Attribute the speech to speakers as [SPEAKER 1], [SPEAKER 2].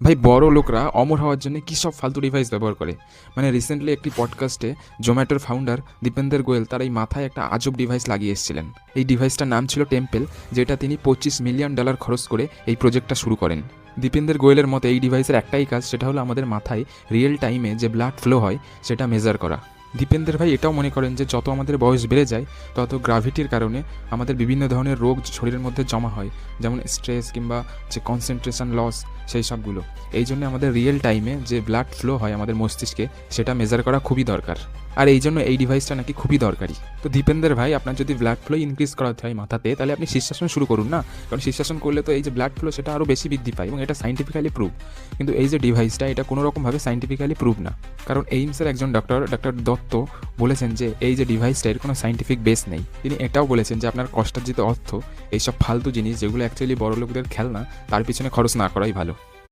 [SPEAKER 1] ভাই বড় লোকরা অমর হওয়ার জন্য কী সব ফালতু ডিভাইস ব্যবহার করে। মানে রিসেন্টলি একটি পডকাস্টে জোম্যাটোর ফাউন্ডার দীপেন্দর গোয়েল তার এই মাথায় একটা আজব ডিভাইস লাগিয়ে এসেছিলেন। এই ডিভাইসটার নাম ছিল টেম্পেল, যেটা তিনি $25 মিলিয়ন খরচ করে এই প্রজেক্টটা শুরু করেন। দীপেন্দর গোয়েলের মতে এই ডিভাইসের একটাই কাজ, সেটা হলো আমাদের মাথায় রিয়েল টাইমে যে ব্লাড ফ্লো হয় সেটা মেজার করা। দীপেন্দর ভাই এটাও মনে করেন যে যত আমাদের বয়স বেড়ে যায় তত গ্র্যাভিটির কারণে আমাদের বিভিন্ন ধরনের রোগ শরীরের মধ্যে জমা হয়, যেমন স্ট্রেস কিংবা যে কনসেন্ট্রেশন লস, সেই সবগুলো। এই জন্য আমাদের রিয়েল টাইমে যে ব্লাড ফ্লো হয় আমাদের মস্তিষ্কে সেটা মেজার করা খুবই দরকার। আর এই জন্য এই ডিভাইসটা নাকি খুবই দরকারি। তো দীপেন্দর ভাই, আপনার যদি ব্লাড ফ্লো ইনক্রিজ করাতে হয় মাথাতে, তাহলে আপনি শীর্ষাসন শুরু করুন না। কারণ শীর্ষাসন করলে তো এই যে ব্লাড ফ্লো সেটা আরও বেশি বৃদ্ধি পায় এবং এটা সাইন্টিফিক্যালি প্রুভ। কিন্তু এই যে ডিভাইসটা, এটা কোনো রকমভাবে সাইন্টিফিক্যালি প্রুভ না। কারণ এইমসের একজন ডক্টর দত্ত বলেছেন যে এই যে ডিভাইসটা এর কোনো সাইন্টিফিক বেস নেই। তিনি এটাও বলেছেন যে আপনার কষ্টার্জিত অর্থ এইসব ফালতু জিনিস যেগুলো অ্যাকচুয়ালি বড় লোকদের খেলনা, তার পিছনে খরচ না করাই ভালো।